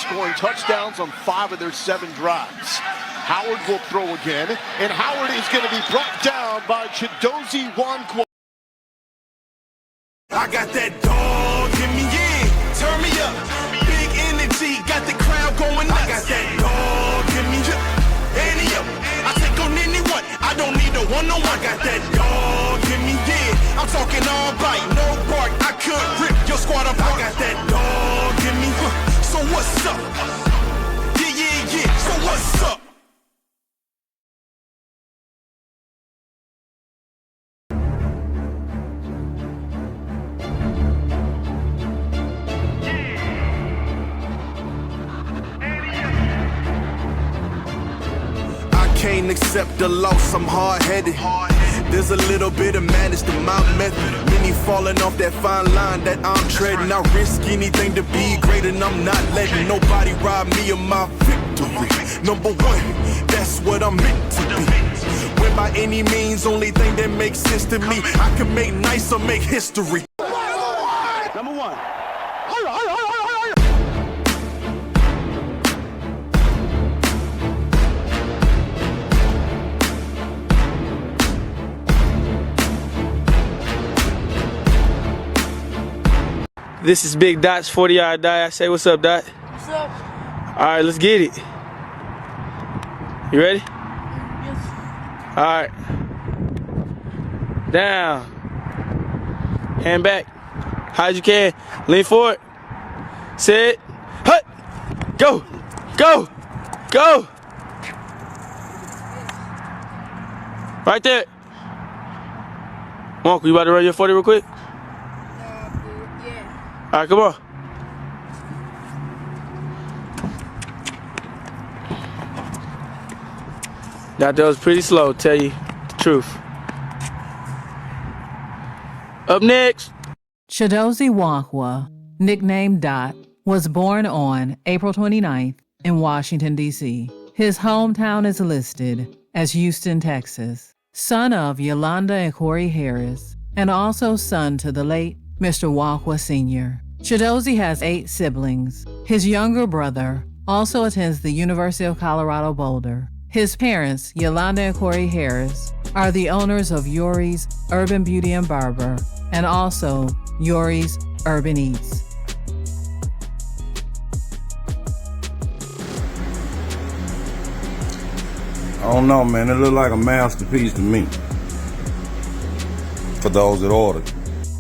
scoring touchdowns on 5 of their 7 drives. Howard will throw again, and Howard is going to be brought down by Chidozie Nwankwo. I got that dog in me, yeah, turn me up. Big energy, got the crowd going nuts. I got that dog in me, any up. I take on anyone, I don't need a one-on-one. I got that dog in me, yeah. I'm talking all bite, no bark. I could rip your squad apart. I got that dog in me, so what's up? Yeah, yeah, yeah, so what's up? Can't accept the loss, I'm hard-headed. There's a little bit of madness to my method. Many falling off that fine line that I'm treading. I risk anything to be great, and I'm not letting nobody rob me of my victory. Number one, that's what I'm meant to be. When by any means, only thing that makes sense to me, I can make nice or make history. Number one. This is Big Dot's 40-yard die. Say what's up, Dot? What's up? All right, let's get it. You ready? Yes. All right. Down. Hand back. High as you can. Lean forward. Sit. Hut. Go. Go. Go. Right there. Nwankwo, you about to run your 40 real quick? All right, come on. That was pretty slow, tell you the truth. Up next. Chidozie Nwankwo, nicknamed Dot, was born on April 29th in Washington, D.C. His hometown is listed as Houston, Texas. Son of Yolanda and Corey Harris, and also son to the late Mr. Nwankwo Sr. Chidozie has 8 siblings. His younger brother also attends the University of Colorado Boulder. His parents, Yolanda and Corey Harris, are the owners of Yori's Urban Beauty and Barber, and also Yori's Urban Eats. I don't know, man. It looked like a masterpiece to me. For those that ordered.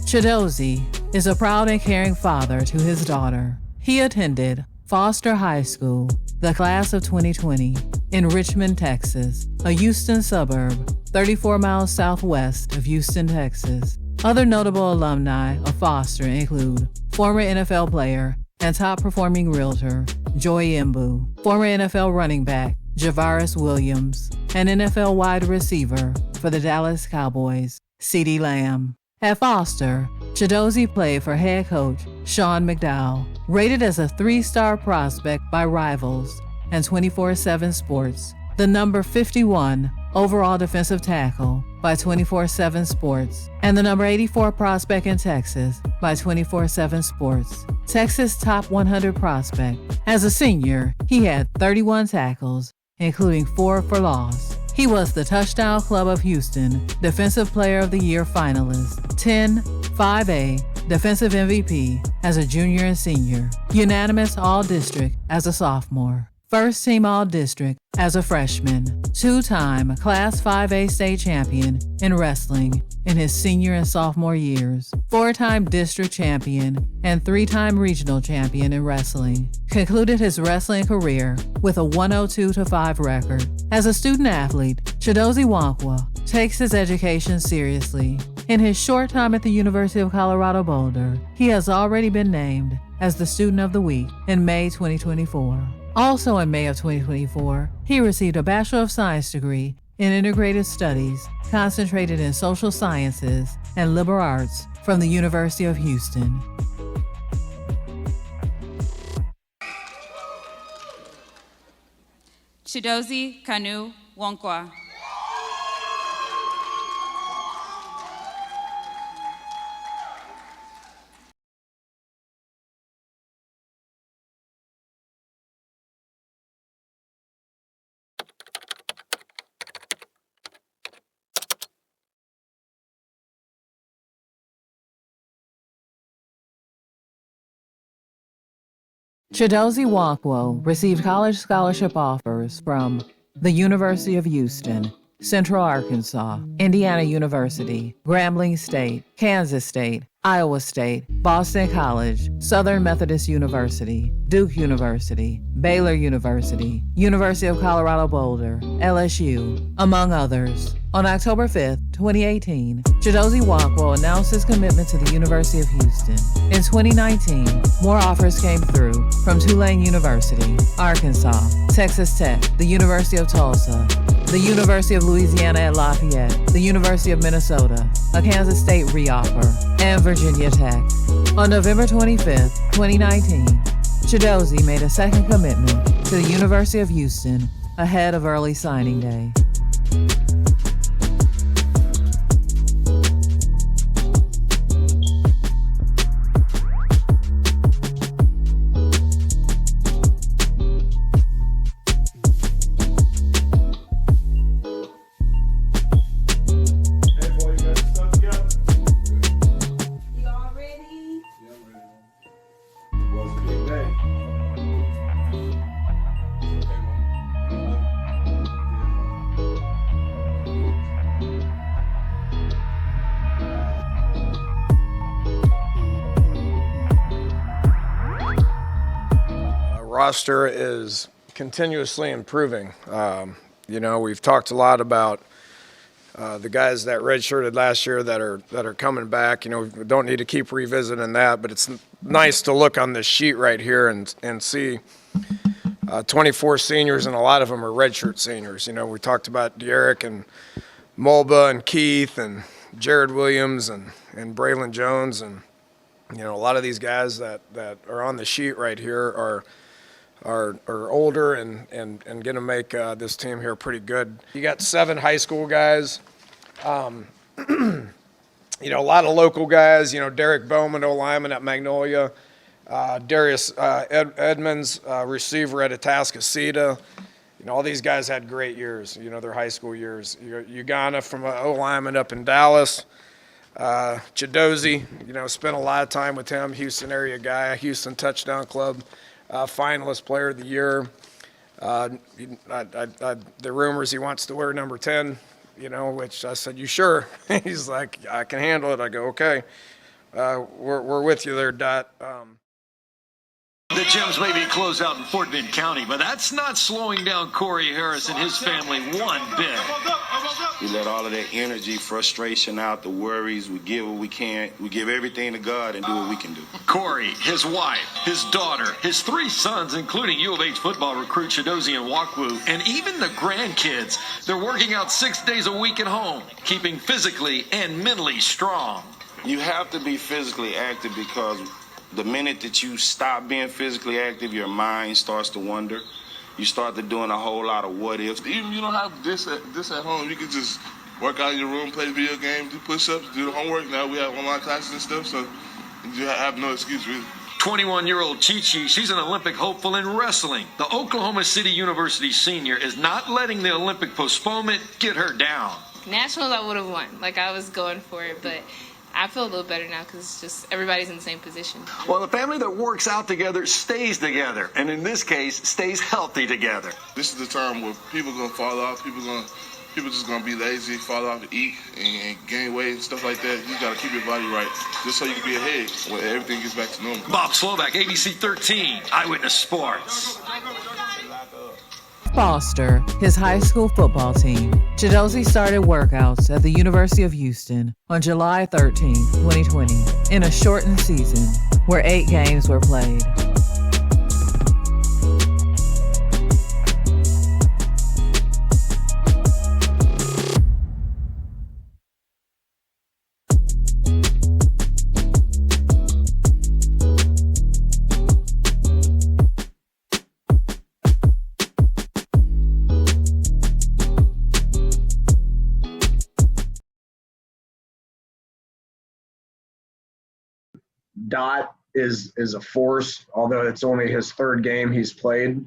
Chidozie is a proud and caring father to his daughter. He attended Foster High School, the class of 2020, in Richmond, Texas, a Houston suburb 34 miles southwest of Houston, Texas. Other notable alumni of Foster include former NFL player and top-performing realtor Joy Mbu, former NFL running back Javaris Williams, and NFL wide receiver for the Dallas Cowboys, CeeDee Lamb. At Foster, Chidozie played for head coach Sean McDowell, rated as a 3-star prospect by Rivals and 24/7 Sports, the number 51 overall defensive tackle by 24/7 Sports, and the number 84 prospect in Texas by 24/7 Sports, Texas top 100 prospect. As a senior, he had 31 tackles, including 4 for loss. He was the Touchdown Club of Houston Defensive Player of the Year finalist, 10 5A Defensive MVP as a junior and senior, unanimous All-District as a sophomore, First Team All-District as a freshman, 2-time Class 5A state champion in wrestling in his senior and sophomore years, 4-time district champion and 3-time regional champion in wrestling. Concluded his wrestling career with a 102-5 record. As a student athlete, Chidozie Nwankwo takes his education seriously. In his short time at the University of Colorado Boulder, he has already been named as the Student of the Week in May 2024. Also in May of 2024, he received a Bachelor of Science degree in Integrated Studies, concentrated in Social Sciences and Liberal Arts from the University of Houston. Chidozie Nwankwo. Chidozie Nwankwo received college scholarship offers from the University of Houston, Central Arkansas, Indiana University, Grambling State, Kansas State, Iowa State, Boston College, Southern Methodist University, Duke University, Baylor University, University of Colorado Boulder, LSU, among others. On October 5th, 2018, Chidozie Nwankwo announced his commitment to the University of Houston. In 2019, more offers came through from Tulane University, Arkansas, Texas Tech, the University of Tulsa, the University of Louisiana at Lafayette, the University of Minnesota, a Kansas State reoffer, and Virginia Tech. On November 25th, 2019, Chidozie made a second commitment to the University of Houston ahead of early signing day. Roster is continuously improving. We've talked a lot about the guys that redshirted last year that are coming back. We don't need to keep revisiting that, but it's nice to look on this sheet right here and see 24 seniors, and a lot of them are redshirt seniors. We talked about Derek and Mulba and Keith and Jared Williams and Braylon Jones, and a lot of these guys that are on the sheet right here are older and going to make this team here pretty good. You got 7 high school guys, a lot of local guys, Derek Bowman, O-lineman at Magnolia, Darius Edmonds, receiver at Atascocita. All these guys had great years, their high school years. Ugana from O-lineman up in Dallas. Chidozie, spent a lot of time with him, Houston area guy, Houston Touchdown Club. Finalist player of the year. The rumors he wants to wear number 10, which I said, you sure? He's like, I can handle it. I go, okay. We're with you there, Dot. The gyms may be closed out in Fort Bend County, but that's not slowing down Corey Harris and his family one bit. We let all of that energy, frustration out, the worries. We give what we can. We give everything to God and do what we can do. Corey, his wife, his daughter, his 3 sons, including U of H football recruit Chidozie Nwankwo, and even the grandkids. They're working out 6 days a week at home, keeping physically and mentally strong. You have to be physically active because the minute that you stop being physically active, your mind starts to wander. You start to doing a whole lot of what ifs. Even you don't have this at home. You can just work out in your room, play video games, do push-ups, do the homework. Now we have online classes and stuff, so you have no excuse really. 21-year-old Chi-Chi, she's an Olympic hopeful in wrestling. The Oklahoma City University senior is not letting the Olympic postponement get her down. Nationals, I would have won. I was going for it, but I feel a little better now because it's just everybody's in the same position. Well, the family that works out together stays together, and in this case, stays healthy together. This is the time where people gonna fall off. People just gonna be lazy, fall off, and eat and gain weight and stuff like that. You gotta keep your body right, just so you can be ahead when everything gets back to normal. Bob Slovak, ABC 13, Eyewitness Sports. Foster his high school football team. Chidozie started workouts at the University of Houston on July 13, 2020, in a shortened season where 8 games were played. Dot is a force, although it's only his 3rd game he's played.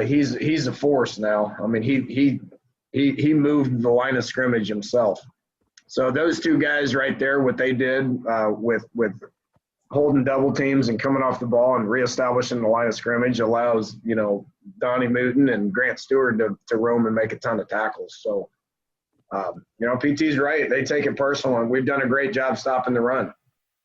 He's a force now. I mean, he moved the line of scrimmage himself. So those 2 guys right there, what they did with holding double teams and coming off the ball and reestablishing the line of scrimmage allows, Donnie Mooten and Grant Stewart to roam and make a ton of tackles. So, PT's right. They take it personal, and we've done a great job stopping the run.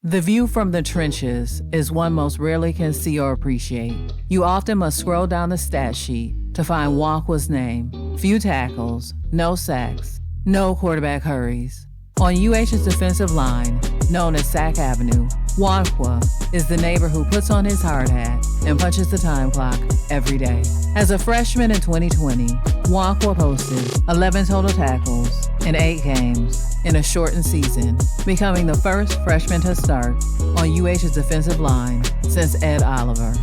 The view from the trenches is one most rarely can see or appreciate. You often must scroll down the stat sheet to find Nwankwo's name. Few tackles, no sacks, no quarterback hurries. On UH's defensive line, known as Sack Avenue, Nwankwo is the neighbor who puts on his hard hat and punches the time clock every day. As a freshman in 2020, Nwankwo posted 11 total tackles in 8 games in a shortened season, becoming the first freshman to start on UH's defensive line since Ed Oliver.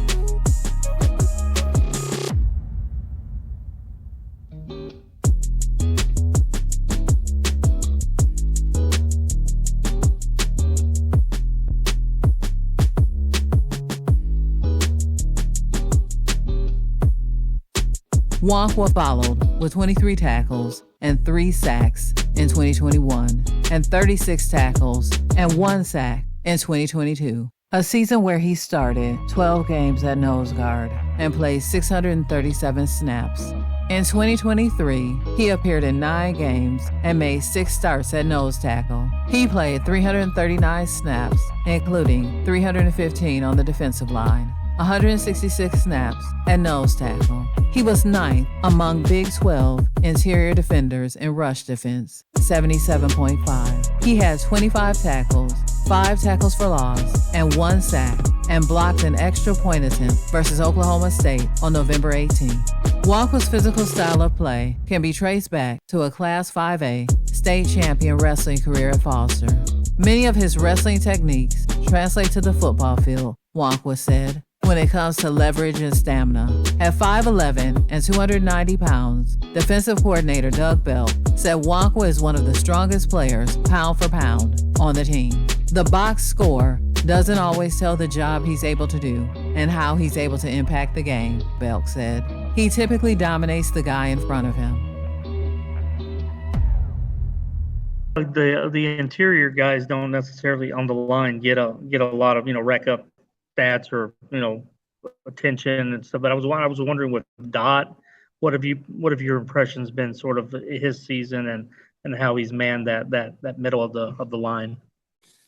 Nwankwo followed with 23 tackles and 3 sacks in 2021 and 36 tackles and 1 sack in 2022, a season where he started 12 games at nose guard and played 637 snaps. In 2023, he appeared in 9 games and made 6 starts at nose tackle. He played 339 snaps, including 315 on the defensive line, 166 snaps at nose tackle. He was 9th among Big 12 interior defenders in rush defense, 77.5. He had 25 tackles, 5 tackles for loss, and 1 sack, and blocked an extra point attempt versus Oklahoma State on November 18. Nwankwo's physical style of play can be traced back to a Class 5A state champion wrestling career at Foster. Many of his wrestling techniques translate to the football field, Nwankwo said. When it comes to leverage and stamina. At 5'11" and 290 pounds, defensive coordinator Doug Belk said Nwankwo is one of the strongest players, pound for pound, on the team. The box score doesn't always tell the job he's able to do and how he's able to impact the game, Belk said. He typically dominates the guy in front of him. The interior guys don't necessarily on the line get a lot of rack up stats or attention and stuff. But I was wondering with Dot, what have your impressions been sort of his season and how he's manned that middle of the line?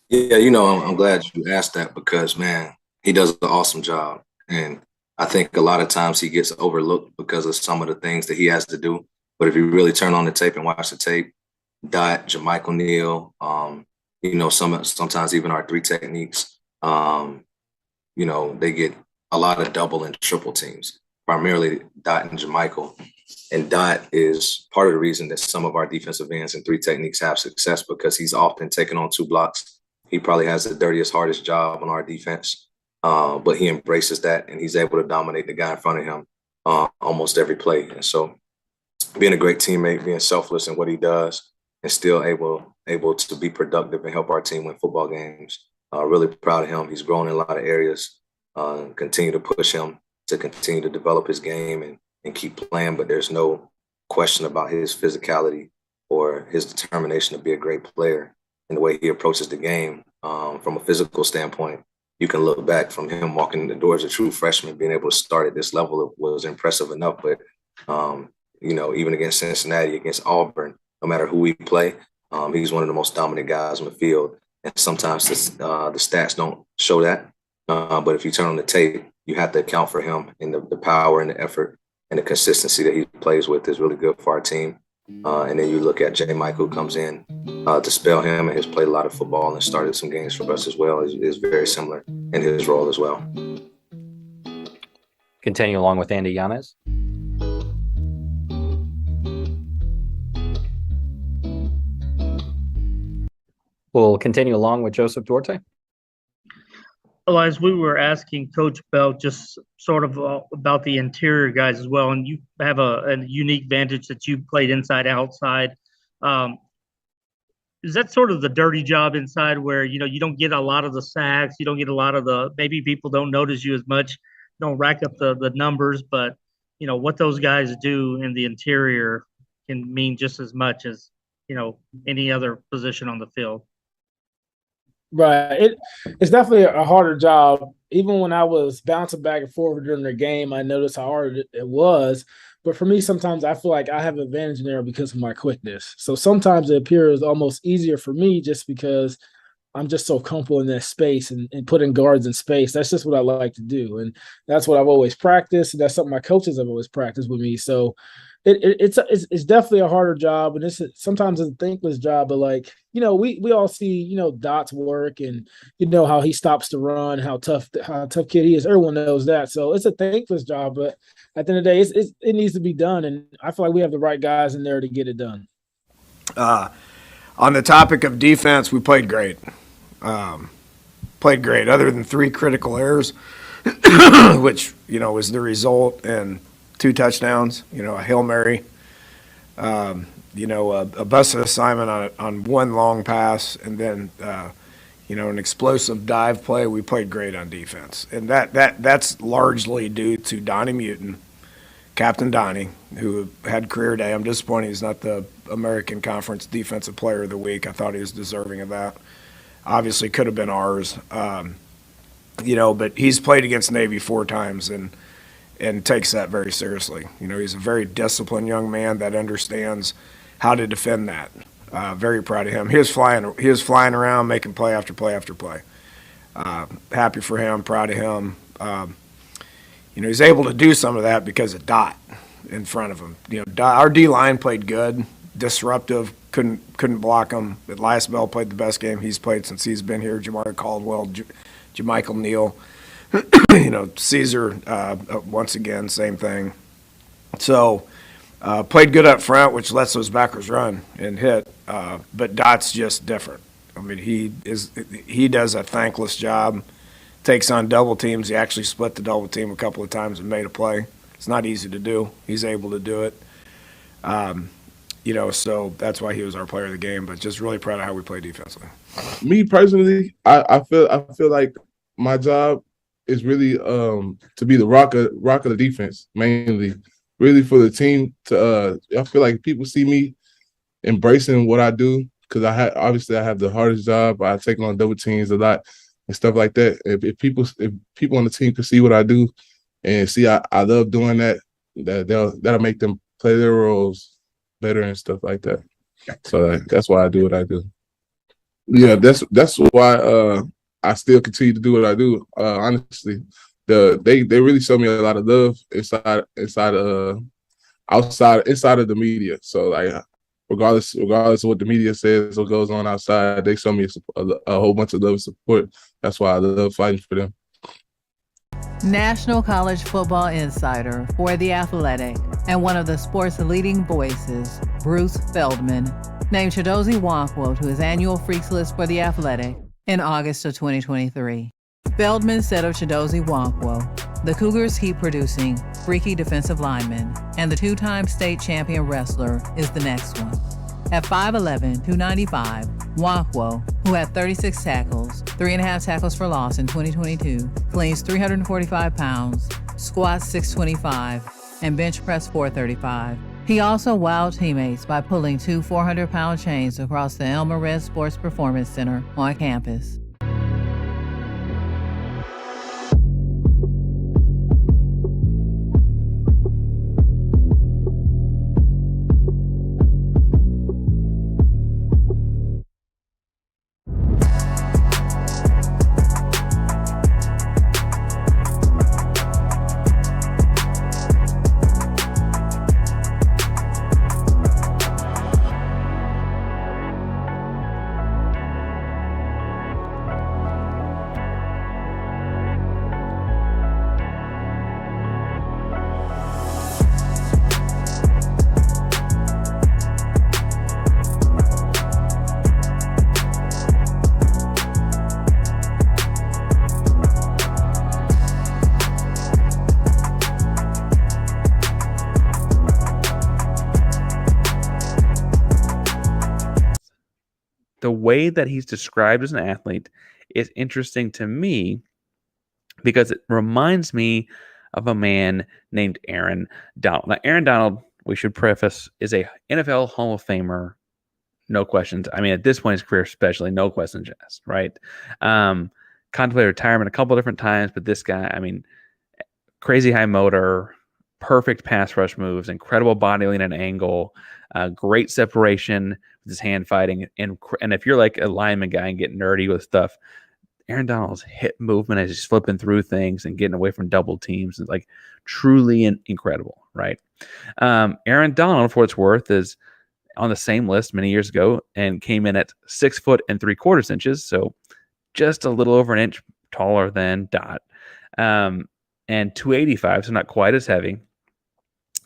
Yeah, I'm glad you asked that because man, he does an awesome job, and I think a lot of times he gets overlooked because of some of the things that he has to do. But if you really turn on the tape and watch the tape, Dot, Jermichael Neal, sometimes even our 3 techniques. They get a lot of double and triple teams, primarily Dot and Jermichael. And Dot is part of the reason that some of our defensive ends and 3 techniques have success because he's often taken on 2 blocks. He probably has the dirtiest, hardest job on our defense, but he embraces that and he's able to dominate the guy in front of him almost every play. And so being a great teammate, being selfless in what he does, and still able to be productive and help our team win football games. Really proud of him. He's grown in a lot of areas. Continue to push him to continue to develop his game and keep playing. But there's no question about his physicality or his determination to be a great player and the way he approaches the game. From a physical standpoint, you can look back from him walking in the door as a true freshman, being able to start at this level was impressive enough. But, even against Cincinnati, against Auburn, no matter who we play, he's one of the most dominant guys on the field. And sometimes the stats don't show that. But if you turn on the tape, you have to account for him and the power and the effort and the consistency that he plays with is really good for our team. And then you look at Jermichael, who comes in to spell him and has played a lot of football and started some games for us as well. Is very similar in his role as well. Continue along with Andy Yanez. We'll continue along with Joseph Duarte. Well, as we were asking Coach Bell just sort of about the interior guys as well, and you have a unique vantage that you played inside, outside. Is that sort of the dirty job inside where, you don't get a lot of the sacks, you don't get a lot of maybe people don't notice you as much, don't rack up the numbers, but, what those guys do in the interior can mean just as much as, any other position on the field? Right. It's definitely a harder job. Even when I was bouncing back and forth during the game, I noticed how hard it was. But for me, sometimes I feel like I have an advantage there because of my quickness. So sometimes it appears almost easier for me just because I'm just so comfortable in that space and putting guards in space. That's just what I like to do. And that's what I've always practiced. And that's something my coaches have always practiced with me. So it's definitely a harder job. And sometimes it's a thankless job, but like, we all see, Dot's work and how he stops to run, how tough kid he is. Everyone knows that. So it's a thankless job, but at the end of the day, it needs to be done. And I feel like we have the right guys in there to get it done. On the topic of defense, we played great. Other than 3 critical errors, which, was the result in 2 touchdowns, a Hail Mary, a busted assignment on 1 long pass, and then, an explosive dive play. We played great on defense. And that's largely due to Donnie Mutin, Captain Donnie, who had career day. I'm disappointed he's not the American Conference Defensive Player of the Week. I thought he was deserving of that. Obviously could have been ours, but he's played against Navy 4 times and takes that very seriously. He's a very disciplined young man that understands how to defend that. Very proud of him. He was flying around, making play after play after play. Happy for him, proud of him. He's able to do some of that because of Dot in front of him. Our D-line played good, disruptive, couldn't block him. Elias Bell played the best game he's played since he's been here. Jamar Caldwell, Jamichael Neal, Caesar, once again, same thing. So played good up front, which lets those backers run and hit. But Dot's just different. I mean, he does a thankless job. Takes on double teams. He actually split the double team a couple of times and made a play. It's not easy to do. He's able to do it. So that's why he was our player of the game, but just really proud of how we play defensively. Me personally, I feel like my job is really to be the rock of the defense, mainly, really for the team to I feel like people see me embracing what I do because I have the hardest job. I take on double teams a lot and stuff like that. If people on the team can see what I do and see I love doing that'll make them play their roles better and stuff like that. So that's why I do what I do. Yeah, that's why I still continue to do what I do. Honestly, they really show me a lot of love inside of the media. So like regardless of what the media says or goes on outside, they show me a whole bunch of love and support. That's why I love fighting for them. National College Football Insider for The Athletic and one of the sport's leading voices, Bruce Feldman, named Chidozie Nwankwo to his annual Freaks list for The Athletic in August of 2023. Feldman said of Chidozie Nwankwo, the Cougars keep producing freaky defensive linemen, and the 2-time state champion wrestler is the next one. At 5'11", 295, Nwankwo, who had 36 tackles, 3.5 tackles for loss in 2022, cleans 345 pounds, squats 625, and bench press 435. He also wowed teammates by pulling 2 400-pound chains across the Elmer Red Sports Performance Center on campus. The way that he's described as an athlete is interesting to me because it reminds me of a man named Aaron Donald. Now, Aaron Donald, we should preface, is a NFL Hall of Famer No questions. I mean, at this point in his career, especially, no questions asked, right? Contemplated retirement a couple different times, but this guy, I mean, crazy high motor, perfect pass rush moves, incredible body lean and angle, great separation with his hand fighting. And if you're like a lineman guy and get nerdy with stuff, Aaron Donald's hip movement as he's flipping through things and getting away from double teams is like truly incredible, right? Aaron Donald, for what it's worth, is on the same list many years ago and came in at 6 foot and 3/4 inches, so just a little over an inch taller than Dot, and 285, so not quite as heavy.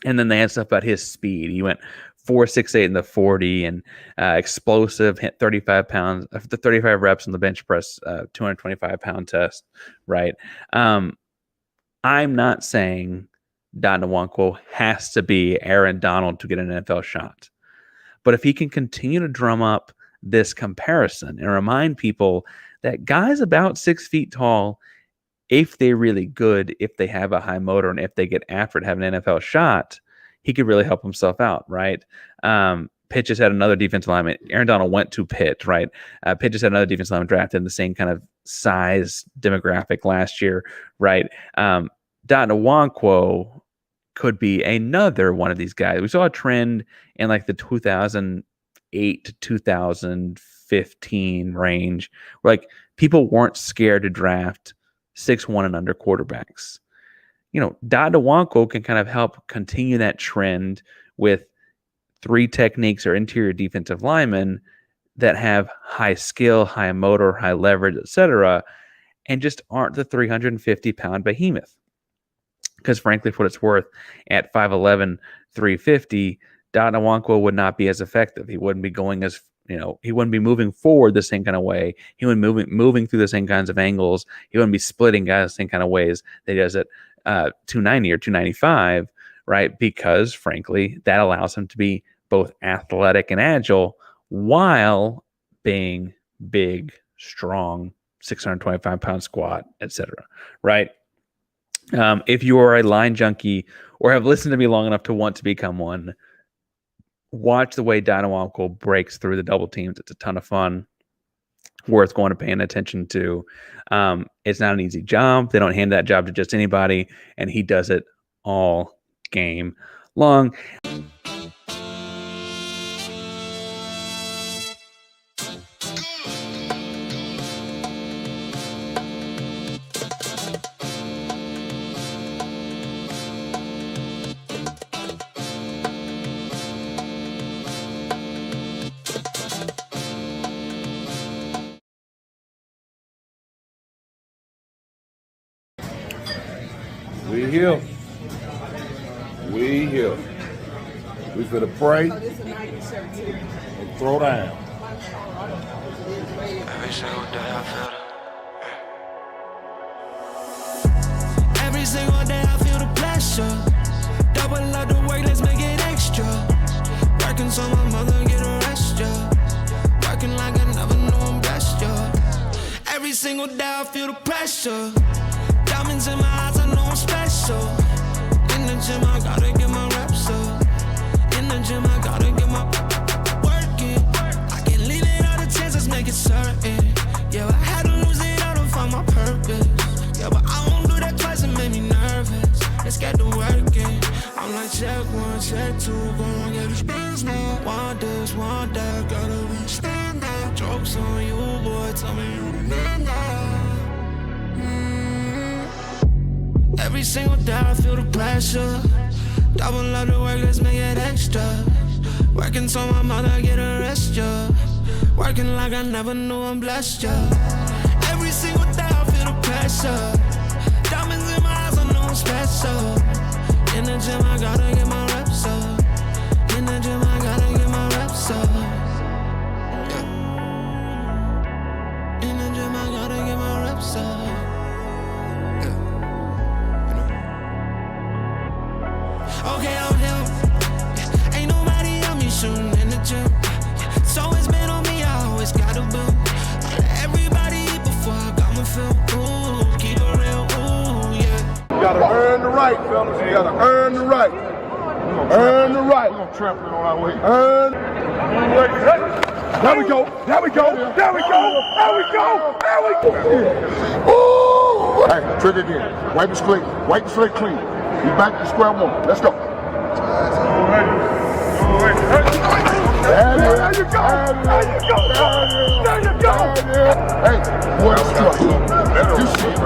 And then they had stuff about his speed. He went 4.68 in the 40 and explosive, hit 35 pounds, 35 reps on the bench press, 225-pound test, right? I'm not saying Dot Nwankwo has to be Aaron Donald to get an NFL shot. But if he can continue to drum up this comparison and remind people that guys about 6 feet tall, if they're really good, if they have a high motor, and if they get after it, have an NFL shot, he could really help himself out, right? Pitt just had another defensive lineman. Aaron Donald went to Pitt, right? Pitt just had another defensive lineman drafted in the same kind of size demographic last year, right? Dot Nwankwo could be another one of these guys. We saw a trend in like the 2008 to 2015 range where like people weren't scared to draft 6'1" and under quarterbacks. Dot Nwankwo can kind of help continue that trend with 3 techniques or interior defensive linemen that have high skill, high motor, high leverage, etc., and just aren't the 350-pound behemoth. Because frankly, for what it's worth, at 5'11", 350, Dot Nwankwo would not be as effective. He wouldn't be going as, he wouldn't be moving forward the same kind of way. He wouldn't be moving through the same kinds of angles. He wouldn't be splitting guys the same kind of ways that he does at 290 or 295, right? Because frankly, that allows him to be both athletic and agile while being big, strong, 625-pound squat, etc., right? If you are a line junkie or have listened to me long enough to want to become one, watch the way Dot Nwankwo breaks through the double teams. It's a ton of fun, worth going to paying attention to. It's not an easy job. They don't hand that job to just anybody, and he does it all game long. We here. We here. We finna pray and throw down. Every single day I feel the pressure. Double up the work, let's make it extra. Working so my mother get a rest, yeah. Working like I never knew I'm blessed, yeah. Every single day I feel the pressure. Diamonds in my eyes, I know I'm special. In the gym, I gotta get my reps up. In the gym, I gotta get my working. I can't leave it all the chances, make it certain. Yeah, I had to lose it all to find my purpose. Yeah, but I won't do that twice, it made me nervous. Let's get to working. I'm like, check 1, check 2, gonna get the spins now. Want this, want that, gotta be stand up. Jokes on you, boy, tell me you the man now. Every single day I feel the pressure. Double up the work, let's make it extra. Working so my mother get a rest, yeah. Working like I never knew I'm blessed, yeah. Every single day I feel the pressure. Diamonds in my eyes, I know I'm special. In the gym, I gotta get my reps up. In the gym, I gotta get my reps up. Yeah. In the gym, I gotta get my reps up. Okay, I'm him. Ain't nobody help me shooting in the gym. So it's been on me, I always gotta boom. Everybody eat before I got my film. Ooh, keep it real, ooh, yeah. You gotta earn the right, fellas. You gotta earn the right. Earn the right. We're gonna trample it on our way. Earn. There we go. There we go. There we go. There we go. There we go. Ooh. Hey, trigger again. Wipe the slate. Wipe the slate clean. You back to square one. Let's go. There you go. There you go. There you go. Hey, what else do I do? You see.